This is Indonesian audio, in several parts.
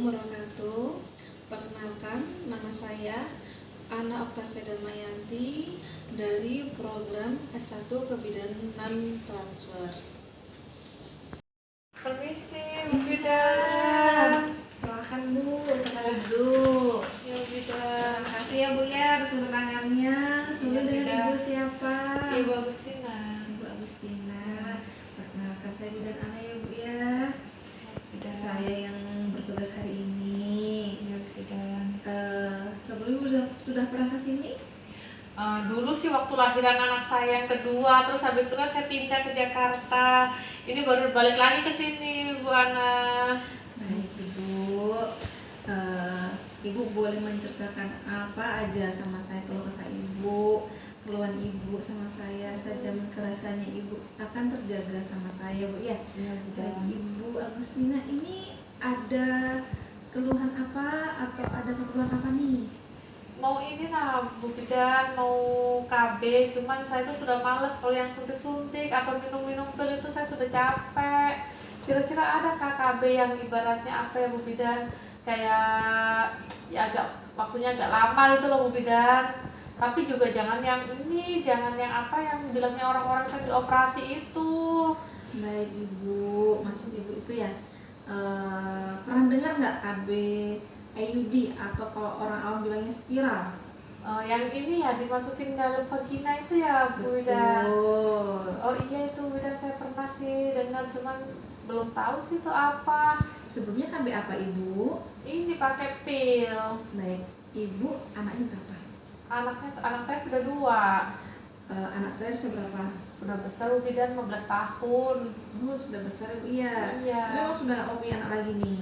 wabarakatuh. Perkenalkan, nama saya Ana Oktavia Darmayanti dari program S1 Kebidanan Transfer. Permisi, Bu Bidan. Silakan Bu, silakan duduk. Ya, Bu Bidan. Terima kasih ya Bu ya atas keterangannya. Sebelum Iya, dengan Bidan. Ibu siapa? Ibu Agustina. Ibu Agustina. Perkenalkan saya Bidan Ana ya Bu ya. Bidan. Saya yang bertugas hari ini. Ya, Bidan. Sebelumnya sudah pernah ke sini? Dulu sih waktu lahiran anak saya yang kedua, terus habis itu kan saya pindah ke Jakarta. Ini baru balik lagi ke sini, Bu Ana. Baik Ibu. Ibu boleh menceritakan apa aja sama saya kalau kesah Ibu, keluhan Ibu sama saya. Saya jamin kerasanya Ibu akan terjaga sama saya Bu ya. Iya, Bagi Ibu Agustina ini ada keluhan apa atau ada keperluan apa nih? Mau ini lah Bu Bidan, mau KB, cuman saya tuh sudah males kalau yang suntik-suntik atau minum-minum pil itu saya sudah capek. Kira-kira ada KB yang ibaratnya apa ya Bu Bidan, kayak ya agak waktunya agak lama gitu loh Bu Bidan. Tapi juga jangan yang ini, jangan yang apa yang bilangnya orang-orang kan dioperasi itu. Baik Ibu, maksud Ibu itu ya pernah dengar nggak KB IUD atau kalau orang awam bilangnya spiral? Yang ini ya dimasukin dalam vagina itu ya Bu Bidan. Betul. Oh iya itu Bu Bidan, saya pernah sih dengar, cuman belum tahu sih itu apa. Sebelumnya KB apa Ibu? Ini pakai pil. Baik, Ibu anaknya berapa? Anak saya sudah 2. Anak terakhir seberapa? Sudah besar Bu Bidan, 15 tahun. Oh, sudah besar Ibu ya. Iya. Tapi memang sudah nggak mau punya anak lagi nih.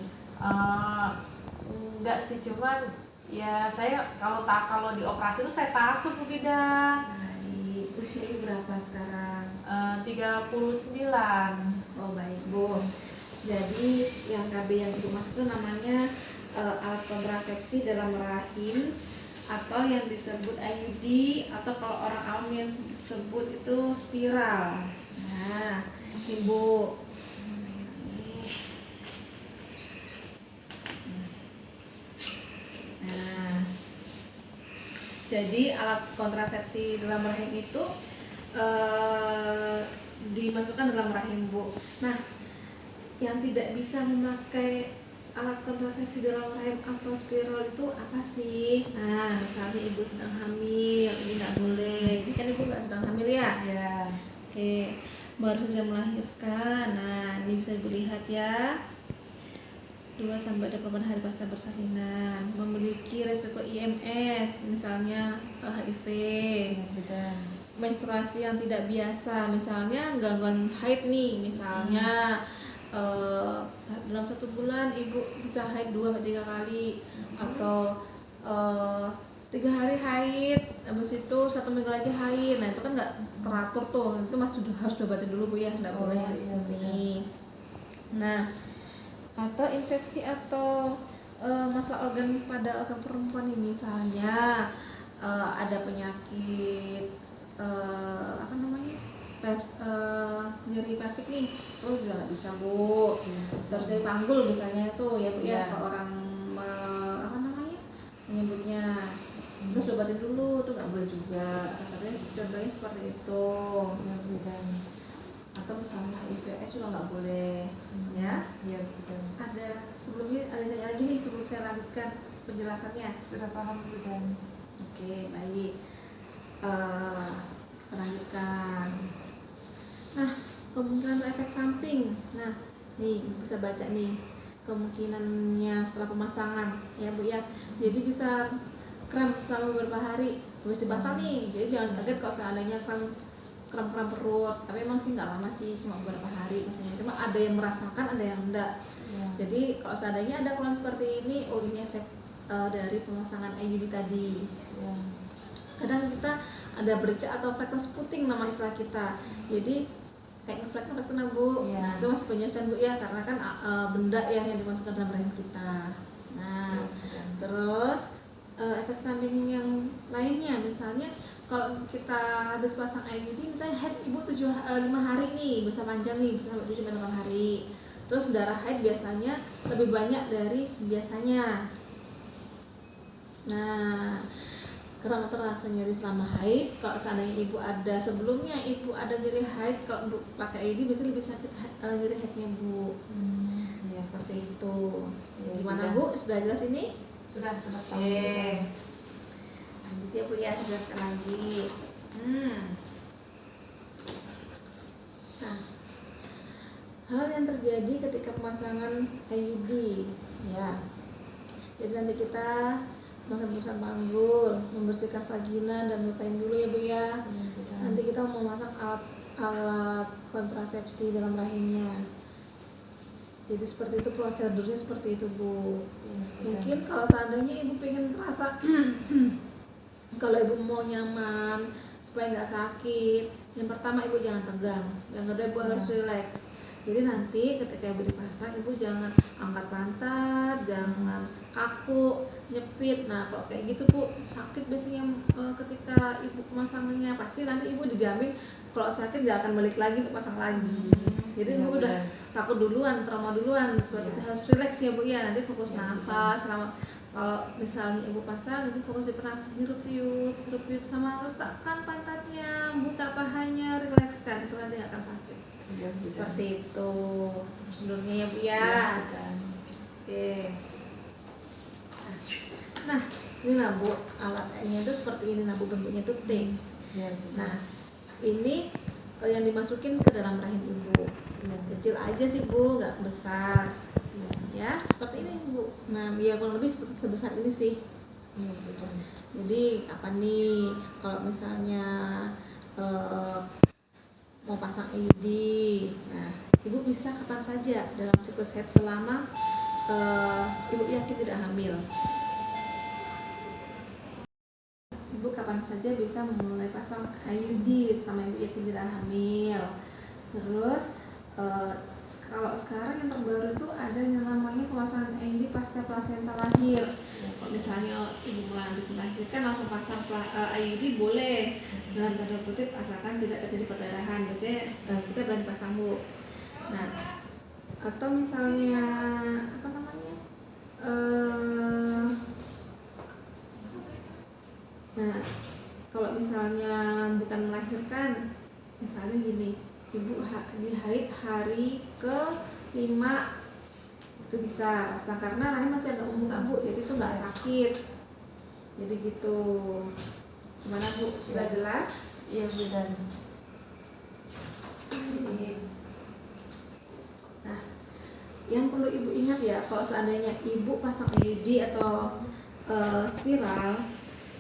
Enggak sih, cuman ya saya kalau dioperasi itu saya takut Bu Bidan. Baik, usia Ibu berapa sekarang? 39. Oh baik Bu. Jadi yang KB yang Ibu maksud itu namanya alat kontrasepsi dalam rahim atau yang disebut IUD atau kalau orang awam yang sebut itu spiral. Nah, Ibu. Nah, jadi alat kontrasepsi dalam rahim itu dimasukkan dalam rahim Bu. Nah, yang tidak bisa memakai alat kontrasepsi dalam rahim atau spiral itu apa sih? Nah, misalnya Ibu sedang hamil, ini nggak boleh. Ini kan Ibu nggak sedang hamil ya? Iya. Oke, baru saja melahirkan. Nah, ini bisa Ibu lihat ya. 2-24 hari pasca persalinan, memiliki resiko IMS, misalnya HIV, menstruasi yang tidak biasa, misalnya gangguan haid nih, misalnya dalam 1 bulan Ibu bisa haid 2-3 kali, atau 3 hari haid, habis itu 1 minggu lagi haid. Nah itu kan nggak teratur tuh, itu masih harus diobatin dulu Bu ya, nggak boleh ini. Nah, atau infeksi atau masalah organ pada organ perempuan nih, misalnya ada penyakit apa namanya nyeri pelvik nih, itu juga nggak bisa Bu. Terus dari panggul misalnya itu ya Bu ya, kalau orang apa namanya menyebutnya, terus diobatin dulu tuh nggak boleh juga. Contohnya seperti itu. Atau misalnya HIV/AIDS juga nggak boleh ya. Iya betul. Ada sebelumnya ada yang lagi nih sebelum saya lanjutkan penjelasannya. Sudah paham Bu Bidan. Oke baik, lanjutkan. Nah, kemungkinan efek samping. Nah nih bisa baca nih kemungkinannya setelah pemasangan ya Bu ya. Jadi bisa kram selama beberapa hari harus dipasang nih. Jadi jangan kaget kalau seandainya kram perut, tapi emang sih nggak lama sih, cuma beberapa hari misalnya. Cuma ada yang merasakan, ada yang enggak. Jadi kalau seandainya ada keluhan seperti ini, oh ini efek dari pemasangan IUD tadi. Kadang kita ada bercak atau fleckness puting nama istilah kita. Jadi kayak fleck Bu. Nah itu masih penyusuan Bu ya, karena kan benda yang dimasukkan dalam rahim kita. Nah terus efek samping yang lainnya, misalnya kalau kita habis pasang IUD, misalnya head Ibu 5 hari nih, bisa panjang nih, bisa sampai 7-8 hari. Terus darah haid biasanya lebih banyak dari biasanya. Nah, karena terasa nyeri selama haid, kalau seandainya ibu ada sebelumnya ibu ada nyeri haid, kalau ibu pakai AED biasanya lebih sakit nyeri haidnya bu. Ya. Seperti itu. Ya, Gimana sudah. bu? Sudah jelas ini? Sudah tahu. Oke. Lanjut ya bu ya, jelaskan lagi. Nah, hal yang terjadi ketika pemasangan IUD ya. Jadi nanti kita masang panggul, membersihkan vagina dan lutain dulu ya bu ya. Nanti kita mau masang alat kontrasepsi dalam rahimnya. Jadi seperti itu prosedurnya, seperti itu bu. Mungkin kalau seandainya ibu pengen terasa kalau ibu mau nyaman supaya nggak sakit, yang pertama ibu jangan tegang, yang kedua ibu harus relax. Jadi nanti ketika ibu dipasang, ibu jangan angkat pantat, jangan kaku, nyepit. Nah kalau kayak gitu bu sakit biasanya ketika ibu pemasangannya. Pasti nanti ibu dijamin kalau sakit nggak akan balik lagi untuk pasang lagi. Jadi ibu udah takut duluan, trauma duluan, seperti itu. Harus relax ya bu ya. Nanti fokus nafas selama. Kalau misalnya ibu pasang, ibu fokus di pernafasan, hirup-hirup sama letakkan pantatnya, buka pahanya, relakskan, supaya nanti nggak akan sakit. Seperti itu prosedurnya ya bu ya. Oke. Nah ini lah bu, alatnya itu seperti ini, nah bu, bentuknya itu T. Nah ini yang dimasukin ke dalam rahim ibu. Kecil aja sih bu, nggak besar. Ya seperti ini bu. Nah biar kurang lebih sebesar ini sih. Jadi apa nih kalau misalnya mau pasang IUD, nah ibu bisa kapan saja dalam siklus haid selama ibu yakin tidak hamil. Ibu kapan saja bisa mulai pasang IUD selama ibu yakin tidak hamil. Terus kalau sekarang yang terbaru itu ada yang namanya pemasangan IUD pasca plasenta lahir. Kalau misalnya ibu mulai habis melahirkan langsung pasang IUD boleh, dalam tanda kutip asalkan tidak terjadi perdarahan. Biasanya kita berani pasang bu. Nah atau misalnya apa namanya nah kalau misalnya bukan melahirkan, misalnya gini, ibu di haid hari ke-5 itu bisa pasang karena rahim masih agak membuka bu, jadi itu nggak sakit. Jadi gitu. Gimana bu? Sudah jelas? Iya benar. Nah, yang perlu ibu ingat ya, kalau seandainya ibu pasang IUD atau spiral,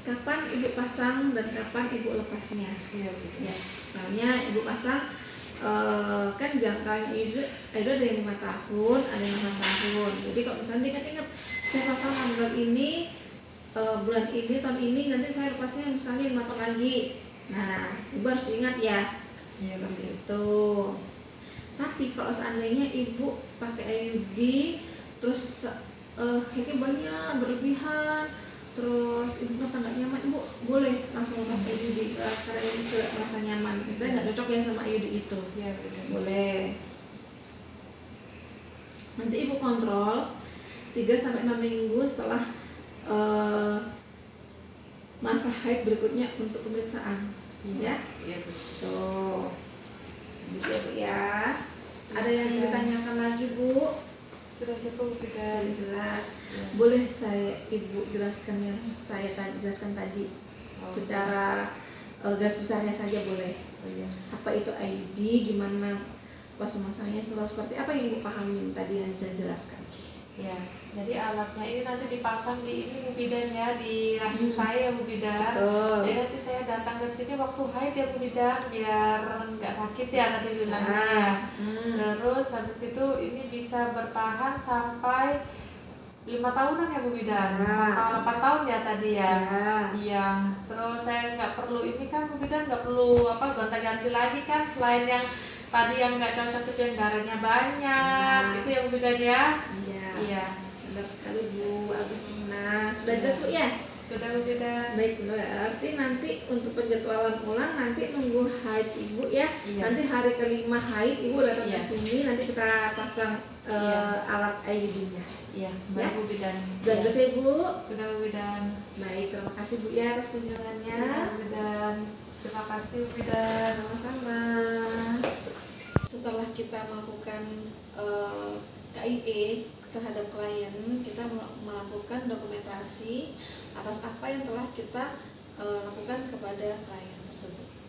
kapan ibu pasang dan kapan ibu lepasnya. Ya, misalnya ibu pasang kan jangkanya IUD ada yang 5 tahun, ada yang 6 tahun. Jadi kalau misalnya ingat saya pasang tanggal ini, bulan ini, tahun ini, nanti saya lepasnya misalnya 5 tahun lagi. Nah ibu harus ingat ya, seperti itu. Tapi kalau seandainya ibu pakai IUD terus haidnya banyak berlebihan, terus ibu merasa nggak nyaman, ibu boleh langsung lepas IUD karena ibu tidak merasa nyaman. Misalnya nggak cocok ya sama IUD itu, Ya, boleh. Nanti ibu kontrol 3-6 minggu setelah masa haid berikutnya untuk pemeriksaan. Ya. Tuh. Gitu ya bu ya. Ada yang ditanyakan lagi bu? Sudah cukup kita jelas. Boleh saya ibu jelaskan yang saya jelaskan tadi secara garis besarnya saja boleh. Apa itu IUD, gimana pas memasangnya, seperti apa yang ibu pahami tadi yang saya jelaskan. Ya, jadi alatnya ini nanti dipasang di ini Bu Bidan ya, di rahim saya Bu Bidan. Jadi nanti saya datang ke sini waktu haid ya Bu Bidan, biar nggak sakit ya nanti bilangnya. Terus habis itu ini bisa bertahan sampai 5 tahunan ya Bu Bidan, atau 8 tahun ya tadi ya. Iya. Terus saya nggak perlu ini kan Bu Bidan, nggak perlu gonta-ganti lagi kan, selain yang tadi yang nggak cocok itu yang darahnya banyak, itu yang Bu Bidan ya. Iya, benar sekali Bu Agustina. Sudah jelas bu ya? Sudah Bu Bidan. Baik, berarti nanti untuk penjadwalan ulang nanti nunggu haid Ibu ya. Iya. Nanti hari kelima haid Ibu datang Iya. ke sini, nanti kita pasang Iya. alat IUD-nya. Iya, Ya. baik Bu Bidan. Sudah Iya. selesai Bu? Sudah Bu Bidan. Baik, terima kasih Bu ya atas kunjungannya. Bu Bidan. Terima kasih Bu Bidan. Sama-sama. Setelah kita melakukan KIE terhadap klien, kita melakukan dokumentasi atas apa yang telah kita lakukan kepada klien tersebut.